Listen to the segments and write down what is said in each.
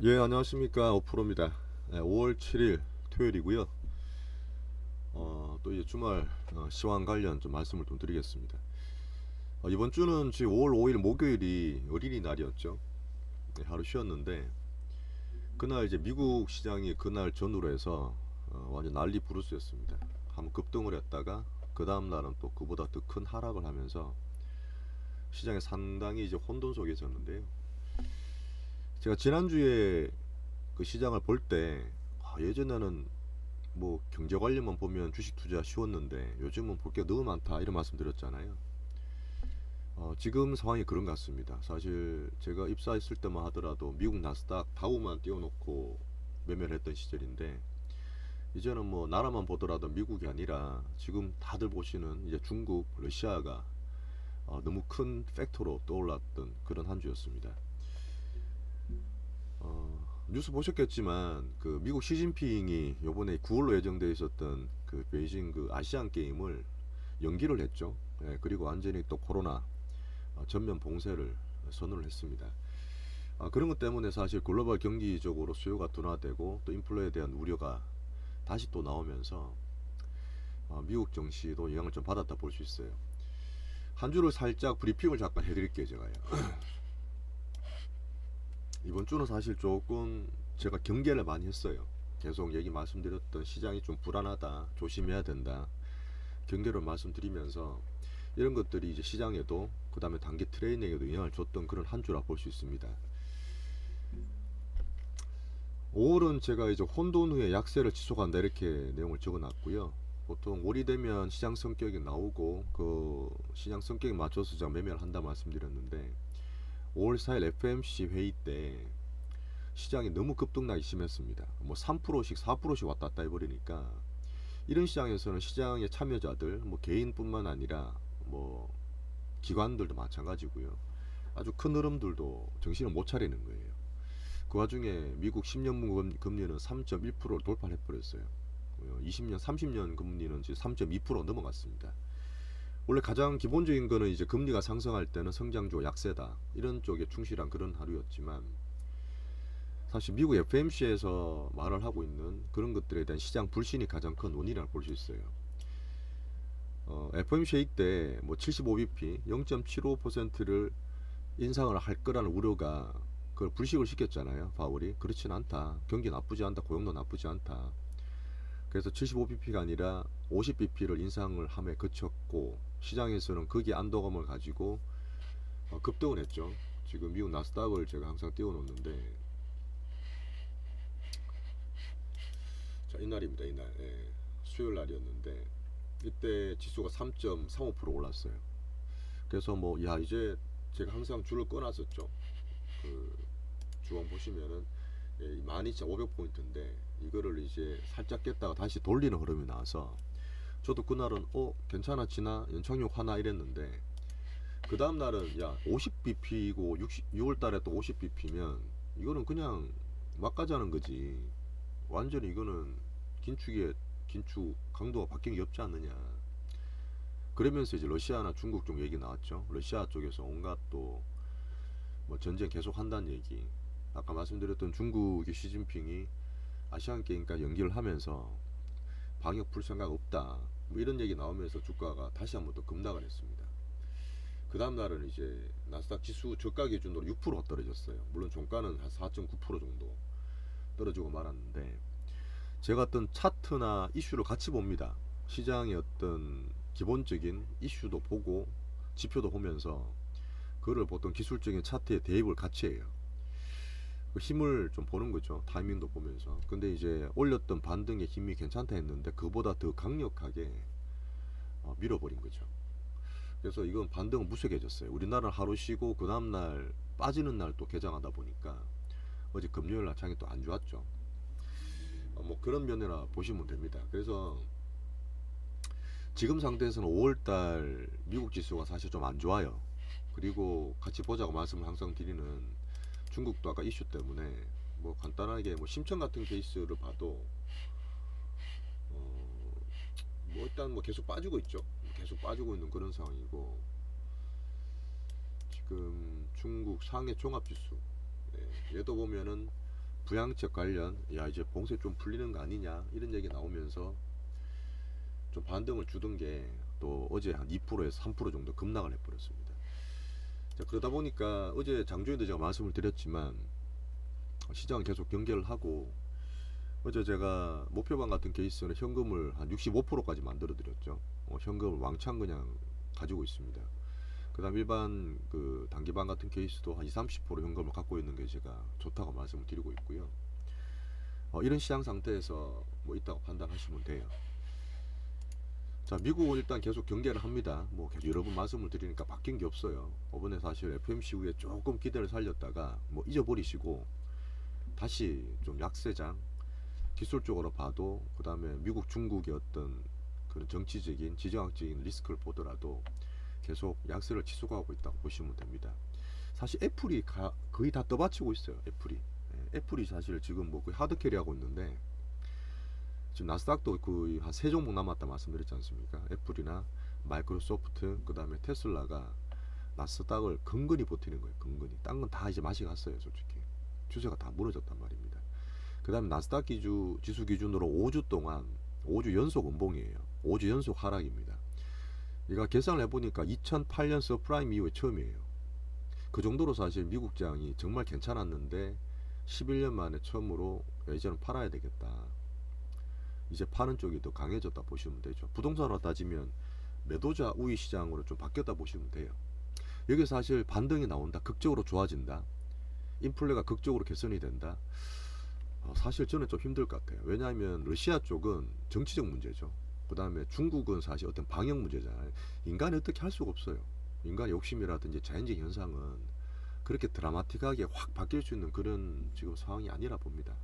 예, 안녕하십니까. 오프로입니다. 5월 7일 토요일이고요. 또 이제 주말 시황 관련 좀 말씀을 좀 드리겠습니다. 이번 주는 지금 5월 5일 목요일이 어린이날이었죠. 네, 하루 쉬었는데 그날 이제 미국 시장이 그날 전후로 해서 완전 난리 부르스였습니다. 한번 급등을 했다가 그 다음 날은 또 그보다 더 큰 하락을 하면서 시장이 상당히 이제 혼돈 속에 있었는데요. 제가 지난주에 그 시장을 볼 때 예전에는 뭐 경제 관련만 보면 주식 투자 쉬웠는데 요즘은 볼 게 너무 많다 이런 말씀 드렸잖아요. 지금 상황이 그런 것 같습니다. 사실 제가 입사했을 때만 하더라도 미국 나스닥 다우만 띄워놓고 매매를 했던 시절인데 이제는 뭐 나라만 보더라도 미국이 아니라 지금 다들 보시는 이제 중국, 러시아가 너무 큰 팩토로 떠올랐던 그런 한 주였습니다. 뉴스 보셨겠지만 그 미국 시진핑이 요번에 9월로 예정되어 있었던 그 베이징 그 아시안 게임을 연기를 했죠. 예, 그리고 완전히 또 코로나 전면 봉쇄를 선언을 했습니다. 그런 것 때문에 사실 글로벌 경기적으로 수요가 둔화되고 또 인플레에 대한 우려가 다시 또 나오면서 미국 증시도 영향을 좀 받았다 볼 수 있어요. 한 주를 살짝 브리핑을 잠깐 해드릴게요, 제가요. 이번 주는 사실 조금 제가 경계를 많이 했어요. 계속 얘기 말씀드렸던 시장이 좀 불안하다, 조심해야 된다, 경계를 말씀드리면서 이런 것들이 이제 시장에도 그 다음에 단기 트레이닝에도 영향을 줬던 그런 한 주라 볼 수 있습니다. 5월은 제가 이제 혼돈 후에 약세를 지속한다 이렇게 내용을 적어놨고요. 보통 월이 되면 시장 성격이 나오고 그 시장 성격에 맞춰서 제가 매매를 한다 말씀드렸는데 5월 4일 FMC 회의 때 시장이 너무 급등락이 심했습니다. 뭐 3%씩 4%씩 왔다 갔다 해버리니까 이런 시장에서는 시장의 참여자들 뭐 개인뿐만 아니라 뭐 기관들도 마찬가지고요. 아주 큰 흐름들도 정신을 못 차리는 거예요. 그 와중에 미국 10년물 금리는 3.1%를 돌파해버렸어요. 20년, 30년 금리는 지금 3.2% 넘어갔습니다. 원래 가장 기본적인 거는 이제 금리가 상승할 때는 성장주 약세다 이런 쪽에 충실한 그런 하루였지만 사실 미국 FMC에서 말을 하고 있는 그런 것들에 대한 시장 불신이 가장 큰 원인이라고 볼 수 있어요. FOMC 회의 때뭐 75bp 0.75%를 인상을 할 거라는 우려가 그걸 불식을 시켰잖아요. 파월이 그렇진 않다. 경기 나쁘지 않다. 고용도 나쁘지 않다. 그래서 75bp가 아니라 50bp를 인상을 함에 그쳤고 시장에서는 거기에 안도감을 가지고 급등을 했죠. 지금 미국 나스닥을 제가 항상 띄워놓는데 자 이날입니다. 이날 수요일 날이었는데 이때 지수가 3.35% 올랐어요. 그래서 뭐 야 이제 제가 항상 줄을 꺼놨었죠. 그 주원 보시면은 12,500포인트인데 이거를 이제 살짝 깼다가 다시 돌리는 흐름이 나와서 저도 그날은 괜찮아지나 연착륙 하나 이랬는데 그 다음 날은 야 50bp이고 6월 달에 또 50bp면 이거는 그냥 막가자는 거지. 완전히 이거는 긴축의 긴축 강도가 바뀐 게 없지 않느냐. 그러면서 이제 러시아나 중국 쪽 얘기 나왔죠. 러시아 쪽에서 온갖 또 뭐 전쟁 계속 한다는 얘기. 아까 말씀드렸던 중국의 시진핑이 아시안 게임까지 연기를 하면서 방역 풀 생각 없다. 뭐 이런 얘기 나오면서 주가가 다시 한번 또 급락을 했습니다. 그 다음 날은 이제 나스닥 지수 저가 기준으로 6% 떨어졌어요. 물론 종가는 한 4.9% 정도 떨어지고 말았는데 제가 어떤 차트나 이슈를 같이 봅니다. 시장의 어떤 기본적인 이슈도 보고 지표도 보면서 그거를 보통 기술적인 차트에 대입을 같이 해요. 그 힘을 좀 보는 거죠. 타이밍도 보면서. 근데 이제 올렸던 반등의 힘이 괜찮다 했는데 그보다 더 강력하게 밀어버린 거죠. 그래서 이건 반등은 무색해졌어요. 우리나라는 하루 쉬고 그 다음날 빠지는 날 또 개장하다 보니까 어제 금요일 날 장이 또 안 좋았죠. 뭐 그런 면이라 보시면 됩니다. 그래서 지금 상태에서는 5월달 미국 지수가 사실 좀 안 좋아요. 그리고 같이 보자고 말씀을 항상 드리는 중국도 아까 이슈 때문에 뭐 간단하게 뭐 심청 같은 케이스를 봐도 뭐 일단 뭐 계속 빠지고 있죠. 계속 빠지고 있는 그런 상황이고 지금 중국 상해 종합지수 얘도 보면은 부양책 관련 야 이제 봉쇄 좀 풀리는 거 아니냐 이런 얘기 나오면서 좀 반등을 주던 게 또 어제 한 2%에서 3% 정도 급락을 해버렸습니다. 자, 그러다 보니까 어제 장중에도 제가 말씀을 드렸지만 시장은 계속 경계를 하고 어제 제가 목표반 같은 케이스는 현금을 한 65%까지 만들어 드렸죠. 현금을 왕창 그냥 가지고 있습니다. 그 다음 일반 그 단기반 같은 케이스도 한 20-30% 현금을 갖고 있는 게 제가 좋다고 말씀을 드리고 있고요. 이런 시장 상태에서 뭐 있다고 판단하시면 돼요. 자, 미국은 일단 계속 경계를 합니다. 뭐 계속 여러 번 말씀을 드리니까 바뀐 게 없어요. 이번에 사실 FMC 후에 조금 기대를 살렸다가 뭐 잊어버리시고 다시 좀 약세장, 기술적으로 봐도 그 다음에 미국 중국의 어떤 그런 정치적인 지정학적인 리스크를 보더라도 계속 약세를 지속하고 있다고 보시면 됩니다. 사실 애플이 거의 다 떠받치고 있어요. 애플이 사실 지금 뭐 거의 하드캐리 하고 있는데 지금 나스닥도 거의 한 3종목 남았다 말씀드렸지 않습니까? 애플이나 마이크로소프트 그 다음에 테슬라가 나스닥을 근근히 버티는 거예요. 근근히. 딴 건 다 이제 맛이 갔어요. 솔직히 추세가 다 무너졌단 말입니다. 그 다음에 나스닥 지수 기준으로 5주 동안 5주 연속 음봉이에요. 5주 연속 하락입니다. 얘가 계산을 해보니까 2008년 서프라임 이후에 처음이에요. 그 정도로 사실 미국장이 정말 괜찮았는데 11년 만에 처음으로 이제는 팔아야 되겠다. 이제 파는 쪽이 더 강해졌다 보시면 되죠. 부동산으로 따지면 매도자 우위 시장으로 좀 바뀌었다 보시면 돼요. 여기 사실 반등이 나온다. 극적으로 좋아진다. 인플레가 극적으로 개선이 된다. 사실 저는 좀 힘들 것 같아요. 왜냐하면 러시아 쪽은 정치적 문제죠. 그 다음에 중국은 사실 어떤 방역 문제잖아요. 인간이 어떻게 할 수가 없어요. 인간의 욕심이라든지 자연적 현상은 그렇게 드라마틱하게 확 바뀔 수 있는 그런 지금 상황이 아니라 봅니다.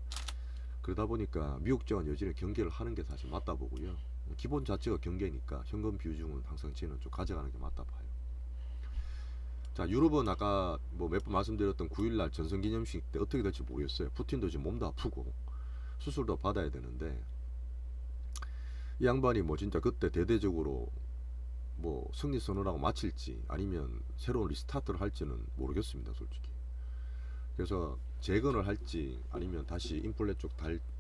그러다 보니까 미국 쪽은 여전히 경계를 하는 게 사실 맞다 보고요. 기본 자체가 경계니까 현금 비중은 항상 저는 좀 가져가는 게 맞다 봐요. 자, 유럽은 아까 뭐 몇 번 말씀드렸던 9일날 전성기념식 때 어떻게 될지 모르겠어요. 푸틴도 지금 몸도 아프고 수술도 받아야 되는데 이 양반이 뭐 진짜 그때 대대적으로 뭐 승리 선언하고 마칠지 아니면 새로운 리스타트를 할지는 모르겠습니다, 솔직히. 그래서 재건을 할지 아니면 다시 인플레 쪽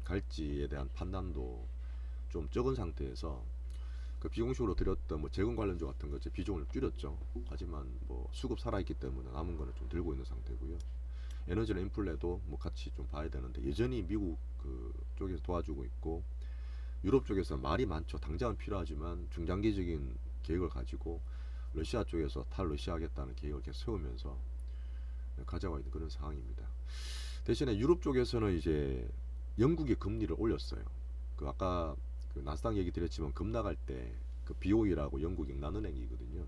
갈지에 대한 판단도 좀 적은 상태에서 그 비공식으로 드렸던 뭐 재건 관련주 같은 거 제 비중을 줄였죠. 하지만 뭐 수급 살아있기 때문에 남은 거는 좀 들고 있는 상태고요. 에너지나 인플레도 뭐 같이 좀 봐야 되는데 여전히 미국 그 쪽에서 도와주고 있고 유럽 쪽에서 말이 많죠. 당장은 필요하지만 중장기적인 계획을 가지고 러시아 쪽에서 탈러시아 하겠다는 계획을 계속 세우면서 가져가 있는 그런 상황입니다. 대신에 유럽 쪽에서는 이제 영국이 금리를 올렸어요. 그 아까 그 나스닥 얘기 드렸지만 급락할 때 그 BOE라고 영국 영란은행이거든요.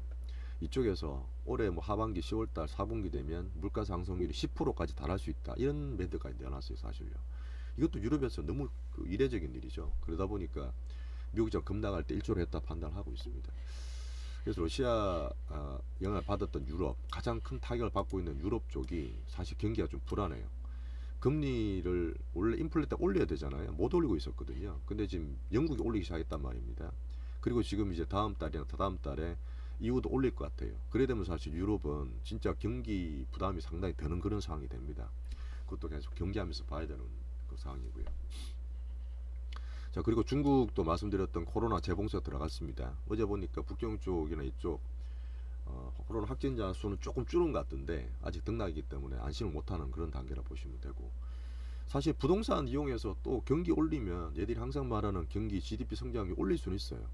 이쪽에서 올해 뭐 하반기 10월달 4분기 되면 물가 상승률이 10%까지 달할 수 있다. 이런 멘트까지 내놨어요, 사실요. 이것도 유럽에서 너무 그 이례적인 일이죠. 그러다 보니까 미국이 급락할 때 일조를 했다 판단을 하고 있습니다. 그래서 러시아 영향을 받았던 유럽, 가장 큰 타격을 받고 있는 유럽 쪽이 사실 경기가 좀 불안해요. 금리를 원래 인플레 때 올려야 되잖아요. 못 올리고 있었거든요. 근데 지금 영국이 올리기 시작했단 말입니다. 그리고 지금 이제 다음 달이나 다다음 달에 이후도 올릴 것 같아요. 그래 되면 사실 유럽은 진짜 경기 부담이 상당히 되는 그런 상황이 됩니다. 그것도 계속 경계하면서 봐야 되는 그 상황이고요. 자, 그리고 중국도 말씀드렸던 코로나 재봉쇄 들어갔습니다. 어제 보니까 북경 쪽이나 이쪽 코로나 확진자 수는 조금 줄은 것 같은데 아직 등락이기 때문에 안심을 못하는 그런 단계라 보시면 되고, 사실 부동산 이용해서 또 경기 올리면 얘들이 항상 말하는 경기 GDP 성장률 올릴 수는 있어요.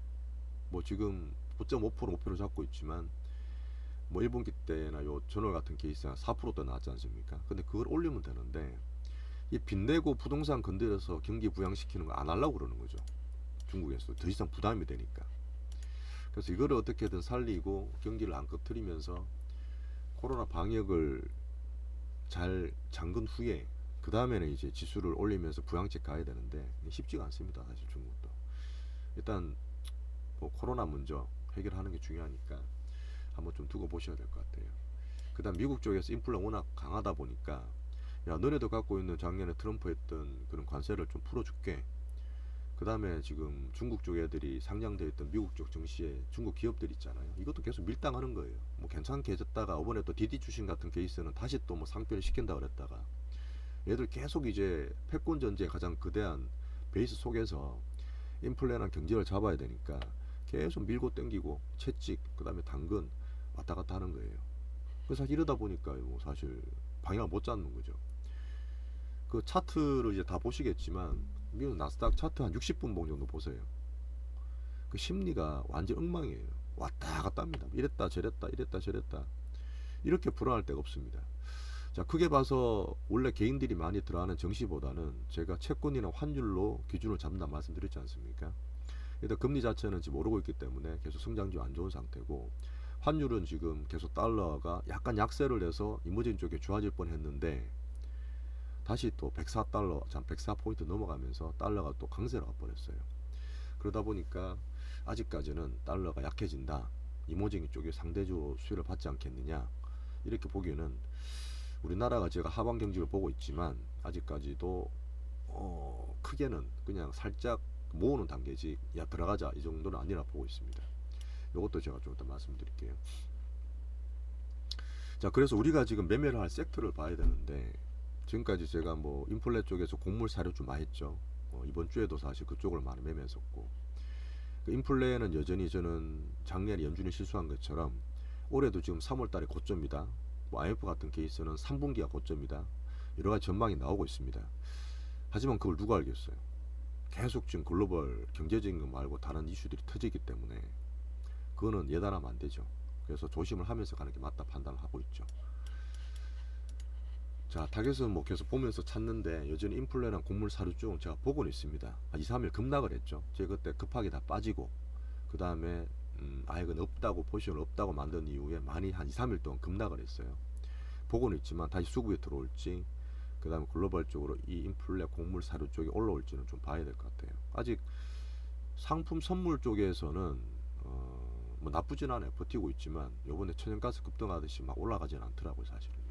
뭐 지금 9.5% 목표를 잡고 있지만 뭐 1분기 때나 요 전월 같은 케이스 한 4%도 나왔지 않습니까? 근데 그걸 올리면 되는데 이 빚내고 부동산 건드려서 경기 부양시키는 거 안 하려고 그러는 거죠. 중국에서 더 이상 부담이 되니까. 그래서 이거를 어떻게든 살리고 경기를 안 꺼트리면서 코로나 방역을 잘 잠근 후에 그 다음에는 이제 지수를 올리면서 부양책 가야 되는데 쉽지가 않습니다. 사실 중국도 일단 뭐 코로나 먼저 해결하는 게 중요하니까 한번 좀 두고 보셔야 될 것 같아요. 그 다음 미국 쪽에서 인플레 워낙 강하다 보니까 야 너네도 갖고 있는 작년에 트럼프 했던 그런 관세를 좀 풀어줄게. 그 다음에 지금 중국 쪽 애들이 상장되어 있던 미국 쪽 증시에 중국 기업들 있잖아요. 이것도 계속 밀당하는 거예요. 뭐 괜찮게 해줬다가 이번에 또 디디 출신 같은 케이스는 다시 또 뭐 상표를 시킨다 그랬다가 얘들 계속 이제 패권 전제의 가장 거대한 베이스 속에서 인플레랑 경제를 잡아야 되니까 계속 밀고 땡기고 채찍 그다음에 당근 왔다 갔다 하는 거예요. 그래서 이러다 보니까 뭐 사실 방향을 못 잡는 거죠. 그 차트를 이제 다 보시겠지만 미국 나스닥 차트 한 60분 봉 정도 보세요. 그 심리가 완전 엉망이에요. 왔다 갔다 합니다. 이랬다 저랬다 이랬다 저랬다 이렇게 불안할 데가 없습니다. 자, 크게 봐서 원래 개인들이 많이 들어가는 정시보다는 제가 채권이나 환율로 기준을 잡는다 말씀드렸지 않습니까? 일단 금리 자체는 지금 오르고 있기 때문에 계속 성장률 안 좋은 상태고, 환율은 지금 계속 달러가 약간 약세를 해서 이머징 쪽에 좋아질 뻔했는데 다시 또 104달러, 참 104포인트 넘어가면서 달러가 또 강세로 가버렸어요. 그러다 보니까 아직까지는 달러가 약해진다, 이머징 쪽에 상대적으로 수혜를 받지 않겠느냐, 이렇게 보기에는 우리나라가 제가 하방 경직을 보고 있지만 아직까지도 크게는 그냥 살짝 모으는 단계지 야 들어가자 이 정도는 아니라 보고 있습니다. 이것도 제가 좀 이따 말씀드릴게요. 자, 그래서 우리가 지금 매매를 할 섹터를 봐야 되는데, 지금까지 제가 뭐 인플레 쪽에서 곡물 사료 좀 많이 했죠. 이번 주에도 사실 그쪽을 많이 매매했었고, 그 인플레는 여전히 저는 작년에 연준이 실수한 것처럼 올해도 지금 3월달에 고점이다, 뭐 IMF 같은 케이스는 3분기가 고점이다, 여러가지 전망이 나오고 있습니다. 하지만 그걸 누가 알겠어요. 계속 지금 글로벌 경제적인 거 말고 다른 이슈들이 터지기 때문에 그거는 예단하면 안 되죠. 그래서 조심을 하면서 가는 게 맞다 판단을 하고 있죠. 자, 타겟은 뭐 계속 보면서 찾는데 여전히 인플레랑 곡물 사료 쪽은 제가 보고는 있습니다. 2, 3일 급락을 했죠. 제가 그때 급하게 다 빠지고 그 다음에 아예 그건 없다고, 포지션을 없다고 만든 이후에 많이 한 2, 3일 동안 급락을 했어요. 보고는 있지만 다시 수급에 들어올지, 그 다음에 글로벌적으로 이 인플레 곡물 사료 쪽이 올라올지는 좀 봐야 될 것 같아요. 아직 상품 선물 쪽에서는 뭐 나쁘진 않아요. 버티고 있지만 요번에 천연가스 급등하듯이 막 올라가진 않더라고요, 사실은요.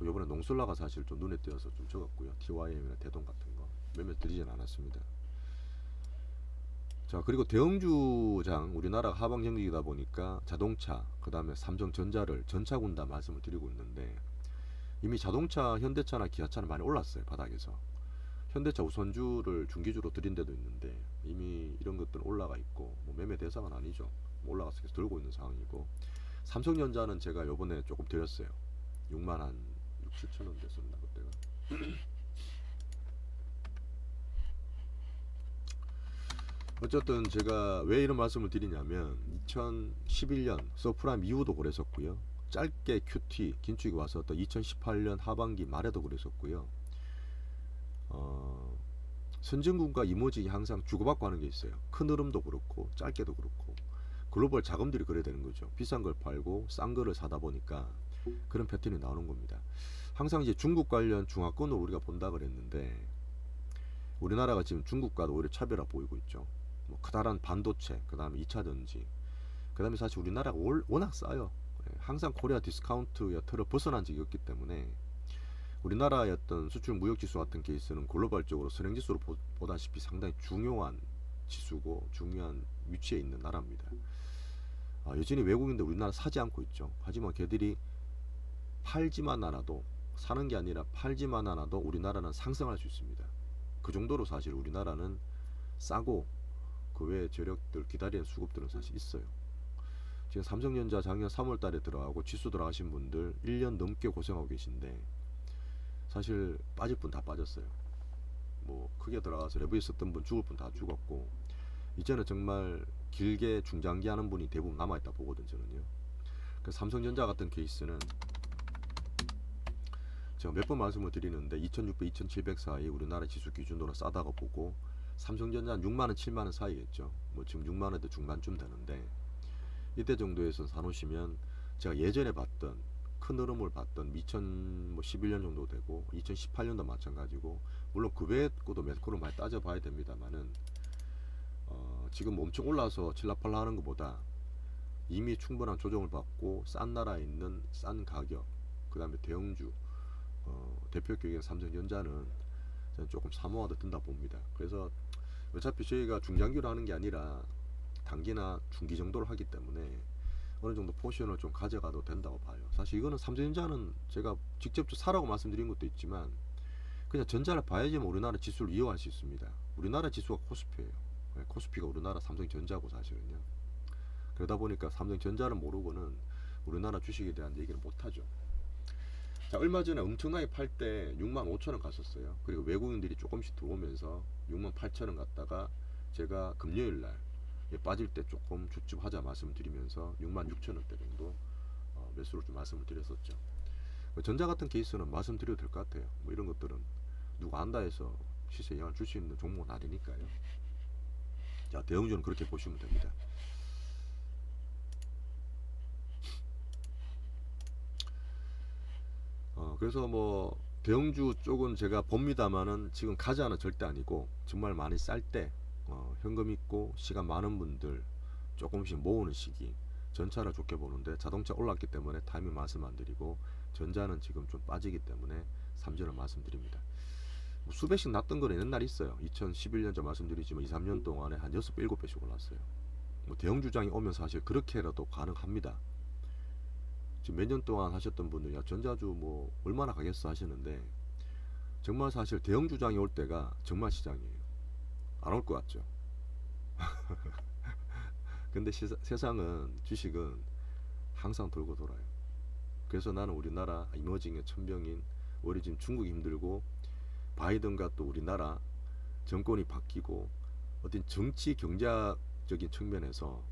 요번에 농술라가 사실 좀 눈에 띄어서 좀 적었고요. TYM이나 대동 같은 거 매매 드리진 않았습니다. 자, 그리고 대형주장, 우리나라가 하방 경기이다 보니까 자동차, 그 다음에 삼성전자를 전차군다 말씀을 드리고 있는데, 이미 자동차, 현대차나 기아차는 많이 올랐어요, 바닥에서. 현대차 우선주를 중기주로 드린 데도 있는데 이미 이런 것들은 올라가 있고, 뭐 매매 대상은 아니죠. 뭐 올라가서 계속 들고 있는 상황이고, 삼성전자는 제가 요번에 조금 드렸어요. 6만 한 6, 7천원 됐었나 그때가. 어쨌든 제가 왜 이런 말씀을 드리냐면 2011년 서프라임 이후도 그랬었고요. 짧게 QT 긴축이 와서 또 2018년 하반기 말에도 그랬었고요. 선진국과 이모징이 항상 주고받고 하는 게 있어요. 큰 흐름도 그렇고 짧게도 그렇고. 글로벌 자금들이 그래야 되는 거죠. 비싼 걸 팔고 싼 거를 사다 보니까 그런 패턴이 나오는 겁니다. 항상 이제 중국 관련 중화권을 우리가 본다 그랬는데, 우리나라가 지금 중국과도 오히려 차별화 보이고 있죠. 뭐 커다란 반도체, 그 다음에 2차전지, 그 다음에 사실 우리나라가 워낙 싸요. 항상 코리아 디스카운트의 틀을 벗어난 적이 없기 때문에 우리나라의 어떤 수출 무역지수 같은 케이스는 글로벌적으로 선행지수로 보다시피 상당히 중요한 지수고 중요한 위치에 있는 나라입니다. 여전히 외국인들 우리나라 사지 않고 있죠. 하지만 걔들이 팔지만 않아도, 사는 게 아니라 팔지만 않아도 우리나라는 상승할 수 있습니다. 그 정도로 사실 우리나라는 싸고 그 외에 저력들 기다리는 수급들은 사실 있어요. 지금 삼성전자 작년 3월달에 들어가고 지수 들어가신 분들 1년 넘게 고생하고 계신데 사실 빠질 분 다 빠졌어요. 뭐 크게 들어가서 레버리 썼던 분 죽을 분 다 죽었고, 이제는 정말 길게 중장기 하는 분이 대부분 남아있다 보거든 저는요. 그래서 삼성전자 같은 케이스는 제가 몇 번 말씀을 드리는데 2600, 2700 사이 우리나라 지수 기준으로 싸다고 보고, 삼성전자는 6만원, 7만원 사이겠죠. 뭐 지금 6만원대 중반쯤 되는데 이때 정도에서 사놓으시면, 제가 예전에 봤던 큰 흐름을 봤던 2011년 정도 되고 2018년도 마찬가지고, 물론 그 외의 것도 몇 코를 많이 따져봐야 됩니다만은 지금 엄청 올라서 칠라팔라 하는 것보다 이미 충분한 조정을 받고 싼 나라에 있는 싼 가격, 그 다음에 대형주, 대표 기업인 삼성전자는 저는 조금 사모하듯 든다 봅니다. 그래서 어차피 저희가 중장기로 하는 게 아니라 단기나 중기 정도로 하기 때문에 어느 정도 포션을 좀 가져가도 된다고 봐요. 사실 이거는 삼성전자는 제가 직접 사라고 말씀드린 것도 있지만 그냥 전자를 봐야지만 우리나라 지수를 이해할 수 있습니다. 우리나라 지수가 코스피예요. 코스피가 우리나라 삼성전자고 사실은요. 그러다 보니까 삼성전자를 모르고는 우리나라 주식에 대한 얘기를 못하죠. 자, 얼마 전에 엄청나게 팔 때 65,000원 갔었어요. 그리고 외국인들이 조금씩 들어오면서 68,000원 갔다가 제가 금요일날 빠질 때 조금 주춤하자 말씀드리면서 66,000원대 정도 매수를 좀 말씀을 드렸었죠. 전자 같은 케이스는 말씀드려도 될 것 같아요. 뭐 이런 것들은 누가 안다 해서 시세 영향을 줄 수 있는 종목은 아니니까요. 자, 대형주는 그렇게 보시면 됩니다. 그래서 뭐 대형주 쪽은 제가 봅니다만은 지금 가자는 절대 아니고 정말 많이 쌀 때 현금 있고 시간 많은 분들 조금씩 모으는 시기 전차를 좋게 보는데 자동차 올랐기 때문에 타이밍 말씀 안 드리고 전자는 지금 좀 빠지기 때문에 3전을 말씀드립니다. 뭐 수배씩 났던 거는 옛날에 있어요. 2011년 전 말씀드리지만 2, 3년 동안에 한 6, 7배씩 올랐어요. 뭐 대형주장이 오면 사실 그렇게라도 가능합니다. 지금 몇 년 동안 하셨던 분들 야 전자주 뭐 얼마나 가겠어 하시는데 정말 사실 대형주장이 올 때가 정말 시장이에요. 안 올 것 같죠. 근데 세상은 주식은 항상 돌고 돌아요. 그래서 나는 우리나라 이머징의 천병인 우리 지금 중국이 힘들고 바이든과 또 우리나라 정권이 바뀌고 어떤 정치 경제적인 측면에서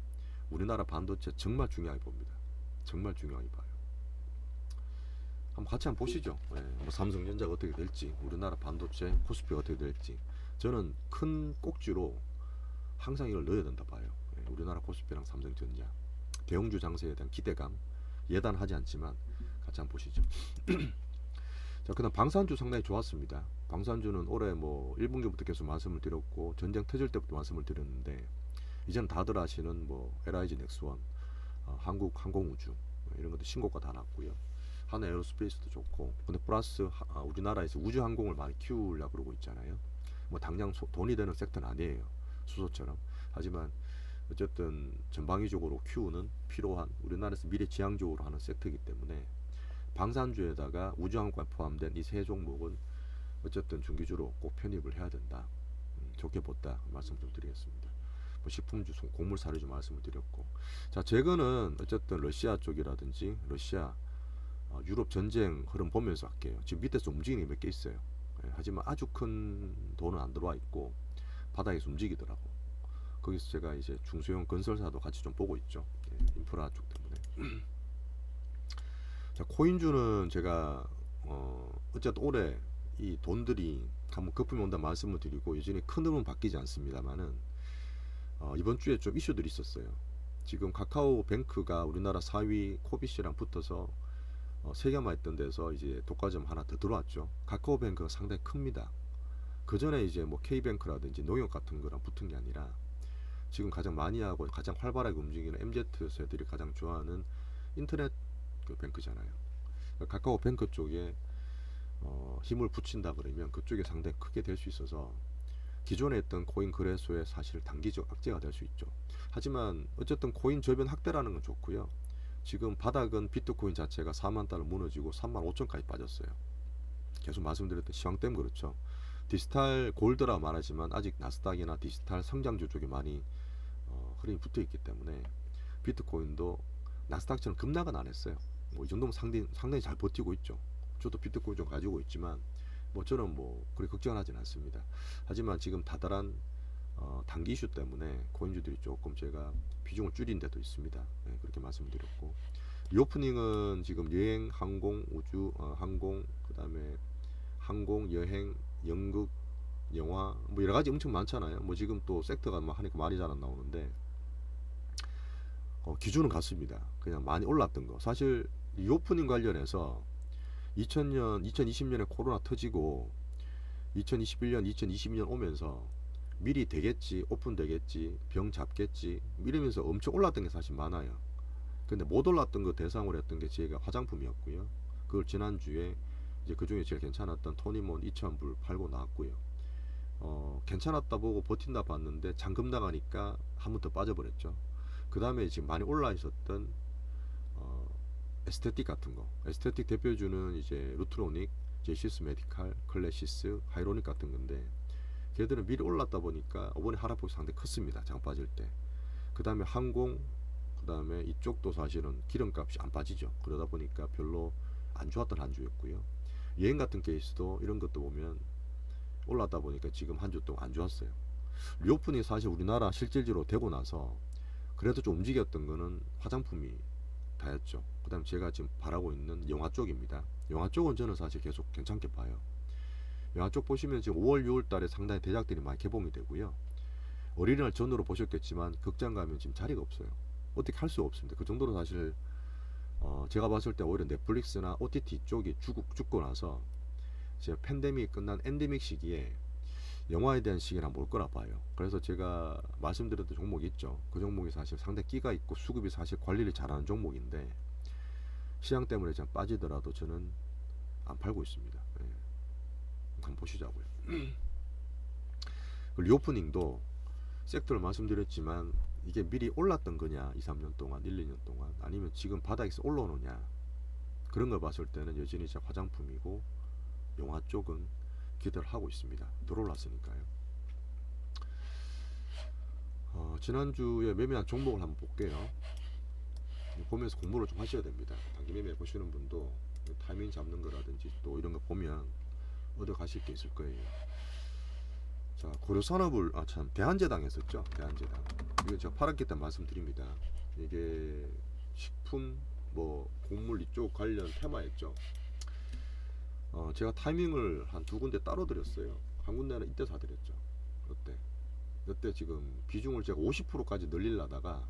우리나라 반도체 정말 중요하게 봅니다. 정말 중요하게 봐요. 한번 같이 한번 보시죠. 뭐 삼성전자가 어떻게 될지 우리나라 반도체 코스피가 어떻게 될지 저는 큰 꼭지로 항상 이걸 넣어야 된다 봐요. 우리나라 코스피랑 삼성전자 대형주 장세에 대한 기대감 예단하지 않지만 같이 한번 보시죠. 자, 그다음 방산주 상당히 좋았습니다. 방산주는 올해 뭐 1분기부터 계속 말씀을 드렸고 전쟁 터질 때부터 말씀을 드렸는데 이제는 다들 아시는 뭐 LIG 넥스원, 한국 항공우주 이런 것도 신고가 다 났고요. 하나 에어로스페이스도 좋고 근데 플러스 우리나라에서 우주항공을 많이 키우려고 그러고 있잖아요. 뭐 당장 돈이 되는 섹터는 아니에요. 수소처럼. 하지만 어쨌든 전방위적으로 키우는 필요한 우리나라에서 미래지향적으로 하는 섹터이기 때문에 방산주에다가 우주항공까지 포함된 이 세 종목은 어쨌든 중기주로 꼭 편입을 해야 된다. 좋게 봤다 말씀 좀 드리겠습니다. 뭐 식품주, 곡물사료주 말씀을 드렸고 자 재건은 어쨌든 러시아 쪽이라든지 러시아 유럽 전쟁 흐름 보면서 할게요. 지금 밑에서 움직이는 게 몇 개 있어요. 하지만 아주 큰 돈은 안 들어와 있고 바닥에서 움직이더라고. 거기서 제가 이제 중소형 건설사도 같이 좀 보고 있죠. 인프라 쪽 때문에. 자 코인주는 제가 어쨌든 올해 이 돈들이 한번 거품이 온다 말씀을 드리고 여전히 큰 흐름은 바뀌지 않습니다만은 이번 주에 좀 이슈들이 있었어요. 지금 카카오뱅크가 우리나라 4위 코비씨랑 붙어서 세개만 있던 데서 이제 독과점 하나 더 들어왔죠. 카카오뱅크가 상당히 큽니다. 그 전에 이제 뭐 K뱅크라든지 농협 같은 거랑 붙은 게 아니라 지금 가장 많이 하고 가장 활발하게 움직이는 MZ 세들이 가장 좋아하는 인터넷 그 뱅크잖아요. 그러니까 카카오뱅크 쪽에 힘을 붙인다 그러면 그쪽에 상당히 크게 될 수 있어서 기존에 있던 코인 거래소에 사실 단기적 악재가 될 수 있죠. 하지만 어쨌든 코인 저변 확대라는 건 좋고요. 지금 바닥은 비트코인 자체가 4만 달러 무너지고 3만 5천까지 빠졌어요. 계속 말씀드렸던 시황 때문에 그렇죠. 디지털 골드라 말하지만 아직 나스닥이나 디지털 성장주 쪽에 많이 흐름이 붙어 있기 때문에 비트코인도 나스닥처럼 급락은 안 했어요. 뭐 이 정도면 상당히 잘 버티고 있죠. 저도 비트코인 좀 가지고 있지만 뭐 저는 뭐 그렇게 걱정은 하진 않습니다. 하지만 지금 다달한 단기 이슈 때문에 코인주들이 조금 제가 비중을 줄인 데도 있습니다. 그렇게 말씀드렸고 리오프닝은 지금 여행, 항공, 우주, 항공, 그 다음에 항공, 여행, 연극, 영화 뭐 여러 가지 엄청 많잖아요. 뭐 지금 또 섹터가 막 하니까 말이 잘 안 나오는데 기준은 같습니다. 그냥 많이 올랐던 거. 사실 리오프닝 관련해서 2020년에 코로나 터지고 2021년, 2022년 오면서 미리 되겠지, 오픈되겠지, 병 잡겠지 이러면서 엄청 올랐던 게 사실 많아요. 근데 못 올랐던 거 대상으로 했던 게 제가 화장품이었고요. 그걸 지난주에 이제 그 중에 제일 괜찮았던 토니몬 2,000불 팔고 나왔고요. 괜찮았다 보고 버틴다 봤는데 잠금 나가니까 한 번 더 빠져버렸죠. 그 다음에 지금 많이 올라 있었던 에스테틱 같은 거, 에스테틱 대표주는 이제 루트로닉, 제시스 메디칼, 클래시스, 하이로닉 같은 건데 걔들은 미리 올랐다 보니까 이번에 하락폭이 상당히 컸습니다. 장 빠질 때. 그 다음에 항공, 그 다음에 이쪽도 사실은 기름값이 안 빠지죠. 그러다 보니까 별로 안 좋았던 한 주였고요. 여행 같은 케이스도 이런 것도 보면 올랐다 보니까 지금 한 주 동안 안 좋았어요. 리오프닝이 사실 우리나라 실질적으로 되고 나서 그래도 좀 움직였던 거는 화장품이 다였죠. 그 다음에 제가 지금 바라고 있는 영화 쪽입니다. 영화 쪽은 저는 사실 계속 괜찮게 봐요. 영화 쪽 보시면 지금 5월 6월 달에 상당히 대작들이 많이 개봉이 되고요. 어린이날 전으로 보셨겠지만 극장 가면 지금 자리가 없어요. 어떻게 할 수가 없습니다. 그 정도로 사실 제가 봤을 때 오히려 넷플릭스나 OTT 쪽이 죽고 나서 이제 팬데믹 끝난 엔데믹 시기에 영화에 대한 시기는 한번 올 거라 봐요. 그래서 제가 말씀드렸던 종목이 있죠. 그 종목이 사실 상당히 끼가 있고 수급이 사실 관리를 잘하는 종목인데 시장 때문에 좀 빠지더라도 저는 안 팔고 있습니다. 예. 한번 보시자고요. 그 리오프닝도 섹터를 말씀드렸지만 이게 미리 올랐던 거냐 2, 3년 동안 1, 2년 동안 아니면 지금 바닥에서 올라오느냐 그런 걸 봤을 때는 여전히 진짜 화장품이고 영화 쪽은 기대를 하고 있습니다. 들어올랐으니까요. 지난주에 매매한 종목을 한번 볼게요. 보면서 공부를 좀 하셔야 됩니다. 단기 매매 보시는 분도 타이밍 잡는 거라든지 또 이런 거 보면 얻어 가실 게 있을 거예요. 자, 고려산업을 참 대한제당 했었죠. 대한제당. 이거 제가 팔았기 때문에 말씀드립니다. 이게 식품 뭐 곡물 이쪽 관련 테마였죠. 제가 타이밍을 한 두 군데 따로 드렸어요. 한 군데는 이때 사드렸죠. 이때 지금 비중을 제가 50%까지 늘리려다가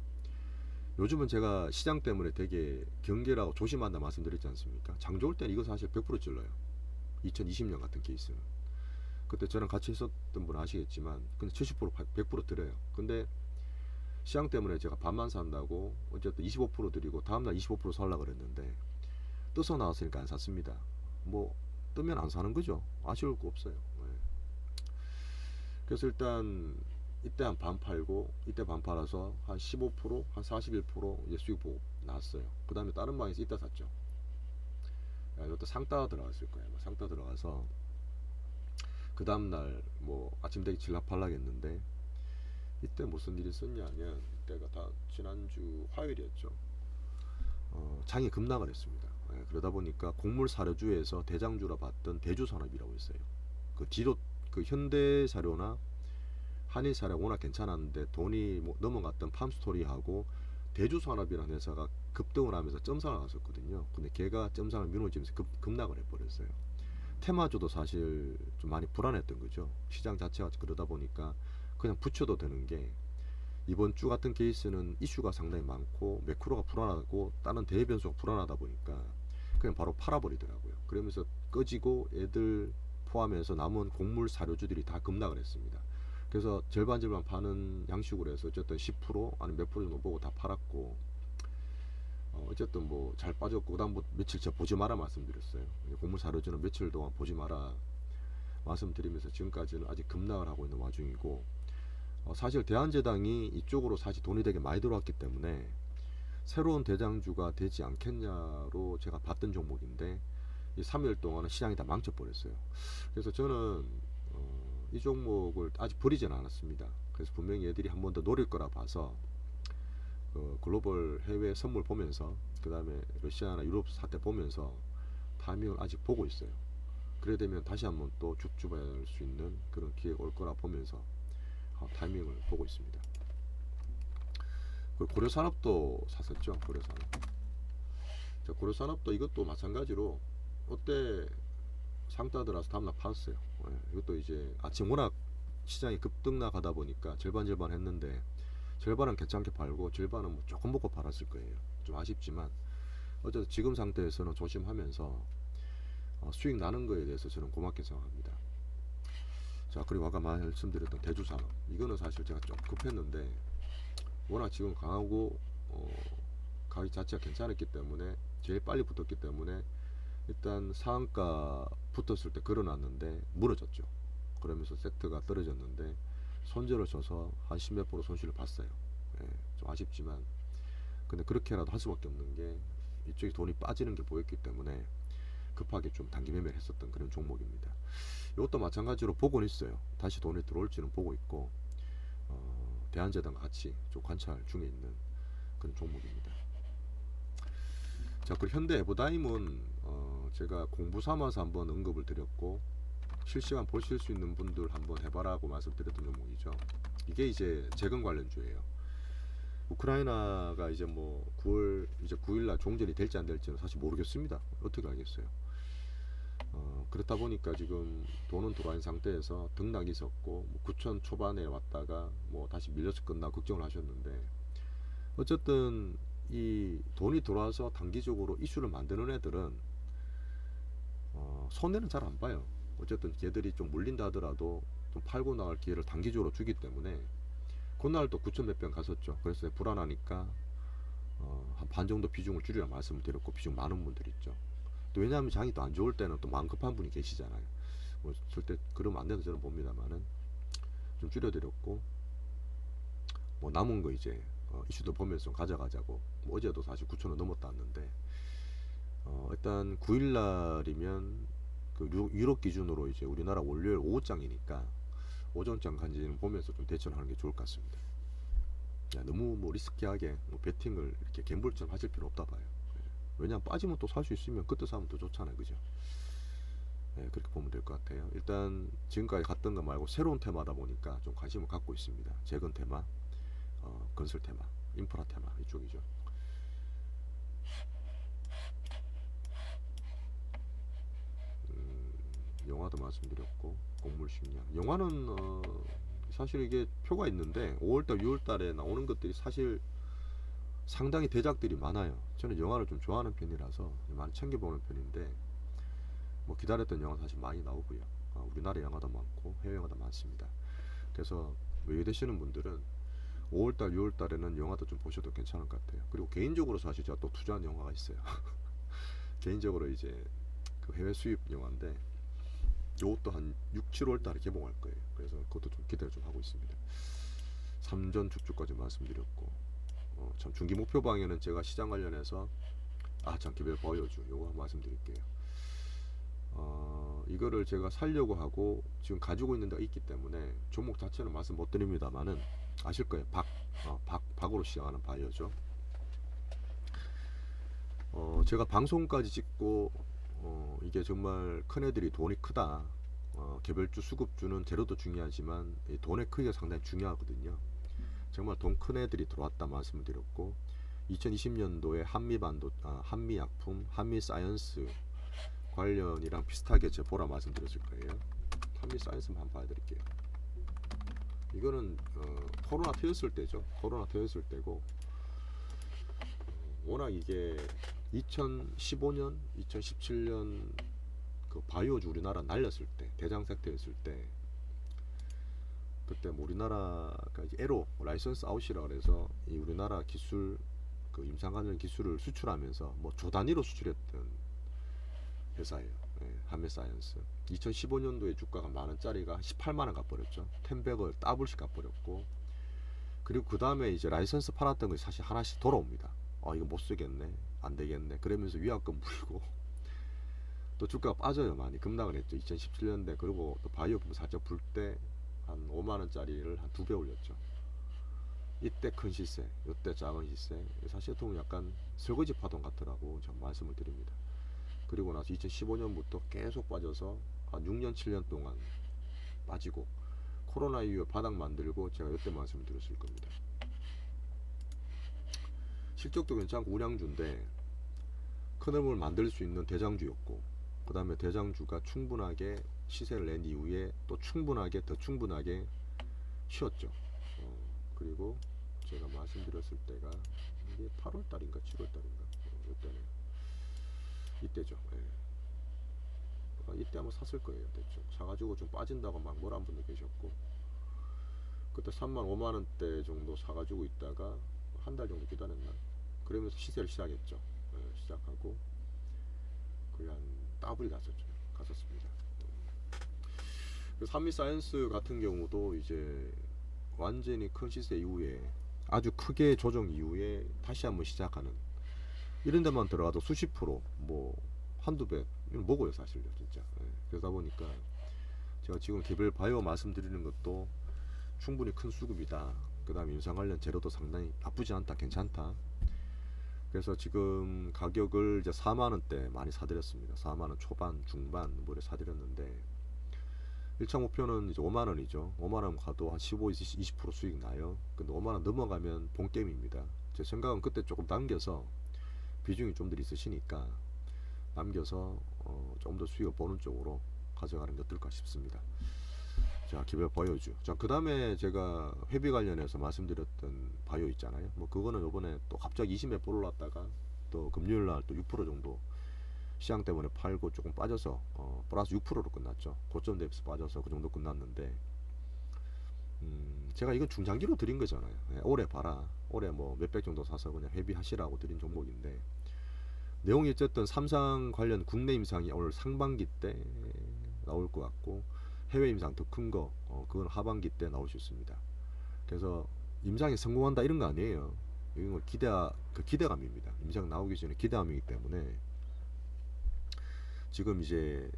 요즘은 제가 시장 때문에 되게 경계라고 조심한다 말씀드렸지 않습니까? 장 좋을 때는 이거 사실 100% 찔러요. 2020년 같은 케이스는. 그때 저랑 같이 있었던 분은 아시겠지만 근데 70% 100% 드려요. 근데 시장 때문에 제가 반만 산다고 어쨌든 25% 드리고 다음날 25% 살려고 그랬는데 떠서 나왔으니까 안 샀습니다. 뭐 뜨면 안 사는 거죠. 아쉬울 거 없어요. 네. 그래서 일단 이때 한 반 팔고 이때 반 팔아서 한 15%, 한 41% 이제 수익 보고 나왔어요. 그 다음에 다른 방에서 이따 샀죠. 이것도 상따 들어갔을 거예요. 상따 들어가서 그 다음날 뭐 아침 되기 질납하려겠는데 이때 무슨 일이 있었냐면 이때가 다 지난주 화요일이었죠. 장이 급락을 했습니다. 그러다 보니까 곡물 사료주에서 대장주라 봤던 대주산업이라고 있어요. 그 뒤로 그 현대사료나 한일사료가 워낙 괜찮았는데 돈이 뭐 넘어갔던 팜스토리하고 대주산업이라는 회사가 급등을 하면서 점상을 갔었거든요. 근데 걔가 점상을 무너지면서 급락을 해버렸어요. 테마주도 사실 좀 많이 불안했던 거죠. 시장 자체가 그러다 보니까 그냥 붙여도 되는 게 이번 주 같은 케이스는 이슈가 상당히 많고 매크로가 불안하고 다른 대외 변수가 불안하다 보니까 그냥 바로 팔아버리더라고요. 그러면서 꺼지고 애들 포함해서 남은 곡물 사료주들이 다 급락을 했습니다. 그래서 절반 파는 양식으로 해서 어쨌든 10% 아니면 몇 프로 정도 보고 다 팔았고 어쨌든 뭐 잘 빠졌고 그다음 며칠 제가 보지 마라 말씀드렸어요. 곡물 사료주는 며칠 동안 보지 마라 말씀드리면서 지금까지는 아직 급락을 하고 있는 와중이고 사실 대한제당이 이쪽으로 사실 돈이 되게 많이 들어왔기 때문에 새로운 대장주가 되지 않겠냐로 제가 봤던 종목인데 이 3일 동안은 시장이 다 망쳐버렸어요. 그래서 저는 이 종목을 아직 버리지는 않았습니다. 그래서 분명히 애들이 한 번 더 노릴 거라 봐서 글로벌 해외 선물 보면서 그 다음에 러시아나 유럽 사태 보면서 타이밍을 아직 보고 있어요. 그래 되면 다시 한번 또 줍줍할 수 있는 그런 기회가 올 거라 보면서 타이밍을 보고 있습니다. 그리고 고려산업도 샀었죠. 고려산업도 이것도 마찬가지로 어때 상따 들어서 다음날 팔았어요. 이것도 이제 아침 워낙 시장이 급등 나가다 보니까 절반 했는데 절반은 괜찮게 팔고 절반은 뭐 조금 먹고 팔았을 거예요. 좀 아쉽지만 어쨌든 지금 상태에서는 조심하면서 수익 나는 거에 대해서 저는 고맙게 생각합니다. 자, 그리고 아까 말씀드렸던 대주산업 이거는 사실 제가 좀 급했는데 워낙 지금 강하고 가격 자체가 괜찮았기 때문에 제일 빨리 붙었기 때문에 일단 상한가 붙었을 때 걸어놨는데 무너졌죠. 그러면서 세트가 떨어졌는데 손절을 쳐서 한 10몇% 손실을 봤어요. 좀 아쉽지만 근데 그렇게라도 할 수밖에 없는 게 이쪽에 돈이 빠지는 게 보였기 때문에 급하게 좀 단기 매매를 했었던 그런 종목입니다. 이것도 마찬가지로 보고는 있어요. 다시 돈이 들어올지는 보고 있고 대한제당과 같이 좀 관찰 중에 있는 그런 종목입니다. 자, 그리고 현대 에버다임은 제가 공부 삼아서 한번 언급을 드렸고 실시간 보실 수 있는 분들 한번 해봐라고 말씀드렸던 종목이죠. 이게 이제 재건 관련주예요. 우크라이나가 이제 뭐 9월 이제 9일날 종전이 될지 안 될지는 사실 모르겠습니다. 어떻게 알겠어요? 그렇다 보니까 지금 돈은 들어와 있는 상태에서 등락이 있었고 뭐 9천 초반에 왔다가 뭐 다시 밀려서 끝나 걱정을 하셨는데 어쨌든 이 돈이 들어와서 단기적으로 이슈를 만드는 애들은 손해는 잘 안 봐요. 어쨌든 걔들이 좀 물린다 하더라도 좀 팔고 나갈 기회를 단기적으로 주기 때문에 그날 또 9천 몇 병 갔었죠. 그래서 불안하니까 한 반 정도 비중을 줄이라 말씀을 드렸고 비중 많은 분들 있죠. 또 왜냐하면 장이 또 안 좋을 때는 또 마음 급한 분이 계시잖아요. 뭐 절대 그러면 안 된다 저는 봅니다만은 좀 줄여드렸고 뭐 남은 거 이제 이슈도 보면서 좀 가져가자고 뭐 어제도 사실 9천원 넘었다는데 일단 9일날이면 그 유럽 기준으로 이제 우리나라 월요일 오후장이니까 오전장 간지는 보면서 좀 대처를 하는 게 좋을 것 같습니다. 야, 너무 뭐 리스키하게 뭐 베팅을 이렇게 갬블처럼 하실 필요 없다 봐요. 왜냐면 빠지면 또 살 수 있으면 그때 사면 더 좋잖아요, 그죠? 네, 그렇게 보면 될 것 같아요. 일단 지금까지 갔던 거 말고 새로운 테마다 보니까 좀 관심을 갖고 있습니다. 재건 테마, 건설 테마, 인프라 테마 이쪽이죠. 영화도 말씀드렸고 곡물 식량. 영화는 사실 이게 표가 있는데 5월달, 6월달에 나오는 것들이 사실 상당히 대작들이 많아요. 저는 영화를 좀 좋아하는 편이라서 많이 챙겨보는 편인데 뭐 기다렸던 영화 사실 많이 나오고요. 우리나라 영화도 많고 해외 영화도 많습니다. 그래서 외되시는 분들은 5월달, 6월달에는 영화도 좀 보셔도 괜찮을 것 같아요. 그리고 개인적으로 사실 제가 또 투자한 영화가 있어요. 개인적으로 이제 그 해외 수입 영화인데 요것도 한 6, 7월달에 개봉할 거예요. 그래서 그것도 좀 기대를 좀 하고 있습니다. 3전 축주까지 말씀드렸고 참 중기 목표 방에는 제가 시장 관련해서 참 개별 보여주 요거 말씀드릴게요. 이거를 제가 살려고 하고 지금 가지고 있는 데가 있기 때문에 종목 자체는 말씀 못 드립니다만은 아실 거예요. 박으로 시작하는 바이오죠. 제가 방송까지 찍고 이게 정말 큰 애들이 돈이 크다. 개별주 수급주는 재료도 중요하지만 이 돈의 크기가 상당히 중요하거든요. 정말 돈 큰 애들이 들어왔다 말씀을 드렸고 2020년도에 한미약품, 한미사이언스 관련이랑 비슷하게 제가 보라 말씀드렸을 거예요. 한미사이언스만 한번 봐드릴게요. 이거는 코로나 터졌을 때죠. 코로나 터졌을 때고 워낙 이게 2015년, 2017년 그 바이오주 우리나라 날렸을 때 대장사태였을 때 그때 뭐 우리나라가 이제 에로 라이선스 아웃이라 그래서 이 우리나라 기술 그 임상 관련 기술을 수출하면서 뭐 조 단위로 수출했던 회사예요. 한미사이언스. 2015년도에 주가가 만원짜리가 18만원 가버렸죠. 10백을 더블씩 가버렸고 그리고 그 다음에 이제 라이선스 팔았던 것이 사실 하나씩 돌아옵니다. 이거 못 쓰겠네, 안 되겠네. 그러면서 위약금 물고 또 주가가 빠져요. 많이 급락을 했죠. 2017년대. 그리고 또 바이오품 살짝 불 때 한 5만원짜리를 한 2배 올렸죠. 이때 큰 시세, 이때 작은 시세. 사실 보면 약간 설거지 파동 같더라고 전 말씀을 드립니다. 그리고 나서 2015년부터 계속 빠져서 한 6년 7년 동안 빠지고 코로나 이후에 바닥 만들고 제가 이때 말씀을 드렸을 겁니다. 실적도 괜찮고 우량주인데 큰 흐름을 만들 수 있는 대장주였고 그 다음에 대장주가 충분하게 시세를 낸 이후에 또 더 충분하게 쉬었죠. 그리고 제가 말씀드렸을 때가 이게 8월달인가 7월달인가 이때네. 이때죠. 이때 한번 샀을 거예요. 대충 사가지고 좀 빠진다고 막 뭐라는 분도 계셨고 그때 3만 5만원대 정도 사가지고 있다가 한 달 정도 기다렸나 그러면서 시세를 시작했죠. 시작하고 거의 한 더블이 갔었습니다. 한미사이언스 같은 경우도 이제 완전히 큰 시세 이후에 아주 크게 조정 이후에 다시 한번 시작하는 이런 데만 들어가도 수십 프로 뭐 한두 배 이건 먹어요 사실요 진짜. 예. 그러다 보니까 제가 지금 개별 바이오 말씀드리는 것도 충분히 큰 수급이다. 그 다음에 임상 관련 재료도 상당히 나쁘지 않다, 괜찮다. 그래서 지금 가격을 이제 4만원대 많이 사드렸습니다. 4만원 초반, 중반 뭐 이렇게 사드렸는데 1차 목표는 이제 5만원이죠. 5만원 가도 한 15, 20% 수익 나요. 근데 5만원 넘어가면 본게임입니다. 제 생각은 그때 조금 남겨서 비중이 좀 더 있으시니까 남겨서 좀 더 수익을 보는 쪽으로 가져가는 게 어떨까 싶습니다. 자, 개별 바이오주. 자, 그 다음에 제가 회비 관련해서 말씀드렸던 바이오 있잖아요. 뭐 그거는 요번에 또 갑자기 20몇% 올랐다가 또 금요일 날 또 6% 정도 시장 때문에 팔고 조금 빠져서 플러스 6%로 끝났죠. 고점 대비해서 빠져서 그 정도 끝났는데 제가 이건 중장기로 드린 거잖아요. 예, 오래 봐라. 올해 뭐 몇백 정도 사서 그냥 회비하시라고 드린 종목인데 내용이 어쨌든 삼상 관련 국내 임상이 오늘 상반기 때 나올 것 같고 해외 임상 더 큰 거 그건 하반기 때 나올 수 있습니다. 그래서 임상이 성공한다 이런 거 아니에요. 이건 뭐 기대감입니다. 임상 나오기 전에 기대감이기 때문에 지금 이제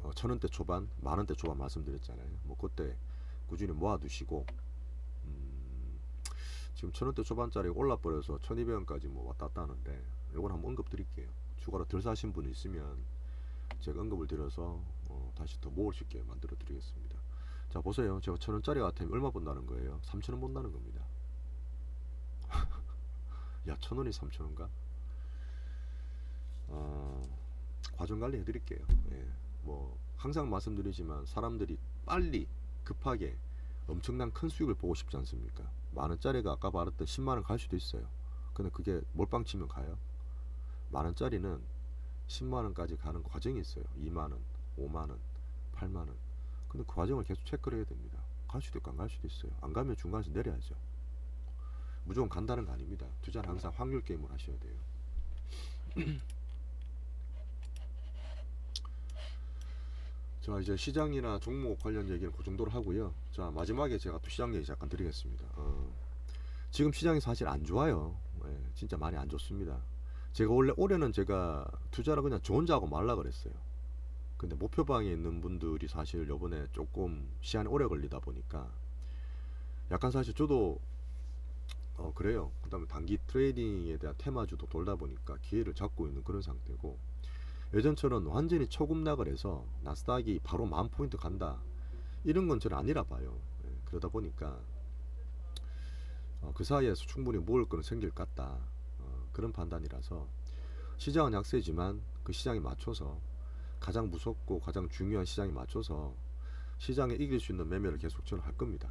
1,000원대 초반, 만원대 초반 말씀드렸잖아요. 뭐 그때 꾸준히 모아두시고 지금 1,000원대 초반짜리 올라버려서 1,200원까지 뭐 왔다 갔다 하는데 요건 한번 언급 드릴게요. 추가로 덜 사신 분이 있으면 제가 언급을 드려서 다시 더 모을 수 있게 만들어 드리겠습니다. 자, 보세요. 제가 1,000원짜리 같으면 얼마 본다는 거예요? 3,000원 본다는 겁니다. 야, 1,000원이 3,000원가? 과정관리 해드릴게요. 예, 뭐 항상 말씀드리지만 사람들이 빨리 급하게 엄청난 큰 수익을 보고 싶지 않습니까? 만원짜리가 아까 말했던 10만원 갈 수도 있어요. 근데 그게 몰빵 치면 가요. 만원짜리는 10만원까지 가는 과정이 있어요. 2만원, 5만원, 8만원. 근데 그 과정을 계속 체크를 해야 됩니다. 갈 수도 있고 안 갈 수도 있어요. 안 가면 중간에서 내려야죠. 무조건 간다는 거 아닙니다. 투자는 항상 확률 게임을 하셔야 돼요. 자, 이제 시장이나 종목 관련 얘기는 그 정도로 하고요. 자, 마지막에 제가 또 시장 얘기 잠깐 드리겠습니다. 지금 시장이 사실 안 좋아요. 예, 진짜 많이 안 좋습니다. 제가 원래 올해는 제가 투자를 그냥 저 혼자 하고 말라 그랬어요. 근데 목표방에 있는 분들이 사실 요번에 조금 시간이 오래 걸리다 보니까 약간 사실 저도 그래요. 그 다음에 단기 트레이딩에 대한 테마주도 돌다 보니까 기회를 잡고 있는 그런 상태고 예전처럼 완전히 초급락을 해서 나스닥이 바로 10,000포인트 간다 이런 건 저는 아니라 봐요. 예, 그러다 보니까 그 사이에서 충분히 모을 거는 생길 것 같다. 그런 판단이라서 시장은 약세지만 그 시장에 맞춰서 가장 무섭고 가장 중요한 시장에 맞춰서 시장에 이길 수 있는 매매를 계속 저는 할 겁니다.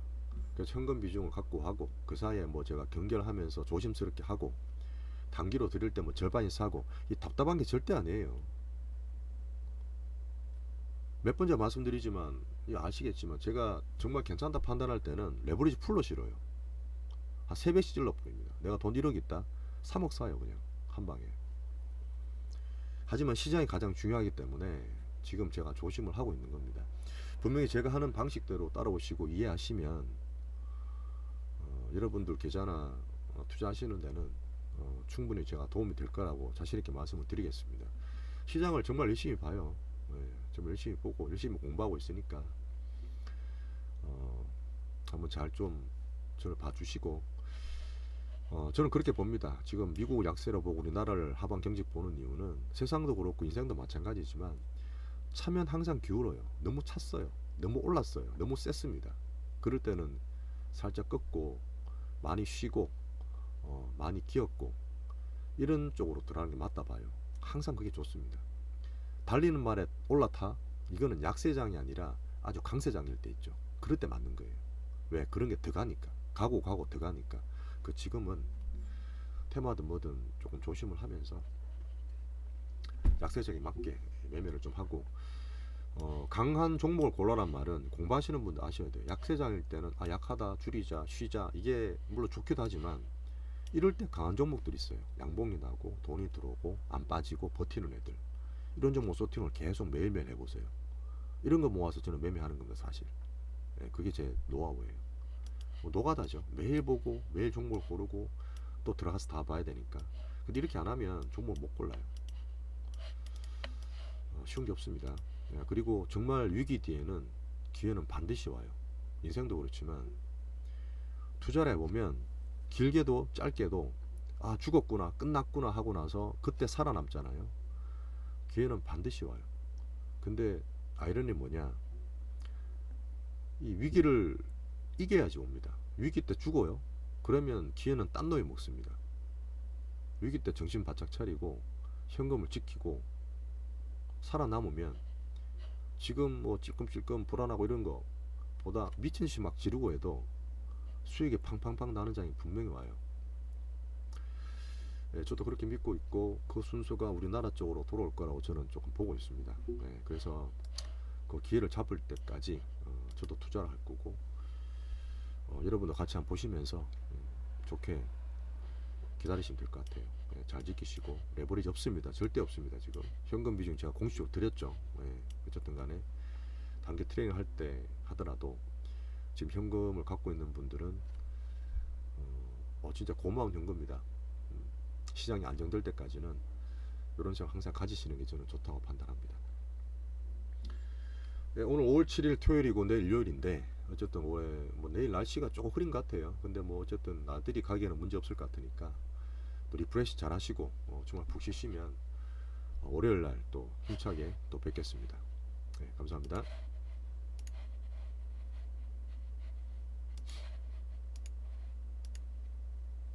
그래서 현금 비중을 갖고 하고 그 사이에 뭐 제가 경계하면서 조심스럽게 하고 단기로 드릴 때 뭐 절반이 사고 이 답답한 게 절대 아니에요. 몇 번째 말씀드리지만 아시겠지만 제가 정말 괜찮다 판단할 때는 레버리지 풀로 실어요. 한 3배씩 찔러 버립니다. 내가 돈 1억 있다 3억 사요 그냥 한방에. 하지만 시장이 가장 중요하기 때문에 지금 제가 조심을 하고 있는 겁니다. 분명히 제가 하는 방식대로 따라오시고 이해하시면 여러분들 계좌나 투자하시는 데는 충분히 제가 도움이 될 거라고 자신있게 말씀을 드리겠습니다. 시장을 정말 열심히 봐요. 정말 열심히 보고 열심히 공부하고 있으니까 한번 잘 좀 저를 봐주시고 저는 그렇게 봅니다. 지금 미국 약세로 보고 우리나라를 하방 경직 보는 이유는 세상도 그렇고 인생도 마찬가지지만 차면 항상 기울어요. 너무 찼어요. 너무 올랐어요. 너무 셌습니다. 그럴 때는 살짝 꺾고 많이 쉬고 많이 기었고 이런 쪽으로 들어가는 게 맞다 봐요. 항상 그게 좋습니다. 달리는 말에 올라타 이거는 약세장이 아니라 아주 강세장일 때 있죠. 그럴 때 맞는 거예요. 왜? 그런 게 더 가니까 가고 더 가니까 그 지금은 테마든 뭐든 조금 조심을 하면서 약세장에 맞게 매매를 좀 하고 강한 종목을 골라란 말은 공부하시는 분들 아셔야 돼요. 약세장일 때는 약하다 줄이자 쉬자 이게 물론 좋기도 하지만 이럴 때 강한 종목들이 있어요. 양봉이 나고 돈이 들어오고 안 빠지고 버티는 애들 이런 종목 소팅을 계속 매일매일 해보세요. 이런 거 모아서 저는 매매하는 겁니다 사실. 그게 제 노하우예요. 뭐 노가다죠. 매일 보고 매일 종목을 고르고 또 들어가서 다 봐야 되니까 근데 이렇게 안 하면 종목 못 골라요. 쉬운 게 없습니다. 그리고 정말 위기 뒤에는 기회는 반드시 와요. 인생도 그렇지만 투자를 해보면 길게도 짧게도 아 죽었구나 끝났구나 하고 나서 그때 살아남잖아요. 기회는 반드시 와요. 근데 아이러니 뭐냐, 이 위기를 이겨야지 옵니다. 위기 때 죽어요. 그러면 기회는 딴 놈이 먹습니다. 위기 때 정신 바짝 차리고 현금을 지키고 살아남으면 지금 뭐 찔끔찔끔 불안하고 이런 거보다 미친 듯이 막 지르고 해도 수익이 팡팡팡 나는 장이 분명히 와요. 저도 그렇게 믿고 있고 그 순서가 우리나라 쪽으로 돌아올 거라고 저는 조금 보고 있습니다. 그래서 그 기회를 잡을 때까지 저도 투자를 할 거고, 여러분도 같이 한번 보시면서 좋게 기다리시면 될 것 같아요. 잘 지키시고, 레버리지 없습니다. 절대 없습니다. 지금 현금 비중 제가 공식적으로 드렸죠. 어쨌든 간에 단기 트레이닝 할 때 하더라도 지금 현금을 갖고 있는 분들은 진짜 고마운 현금이다. 시장이 안정될 때까지는 이런 생각 항상 가지시는 게 저는 좋다고 판단합니다. 오늘 5월 7일 토요일이고 내일 일요일인데 어쨌든 올해 뭐 내일 날씨가 조금 흐린 것 같아요. 근데 뭐 어쨌든 나들이 가기에는 문제 없을 것 같으니까 또 리프레시 잘 하시고 정말 푹 쉬시면 월요일 날 또 힘차게 또 뵙겠습니다. 감사합니다.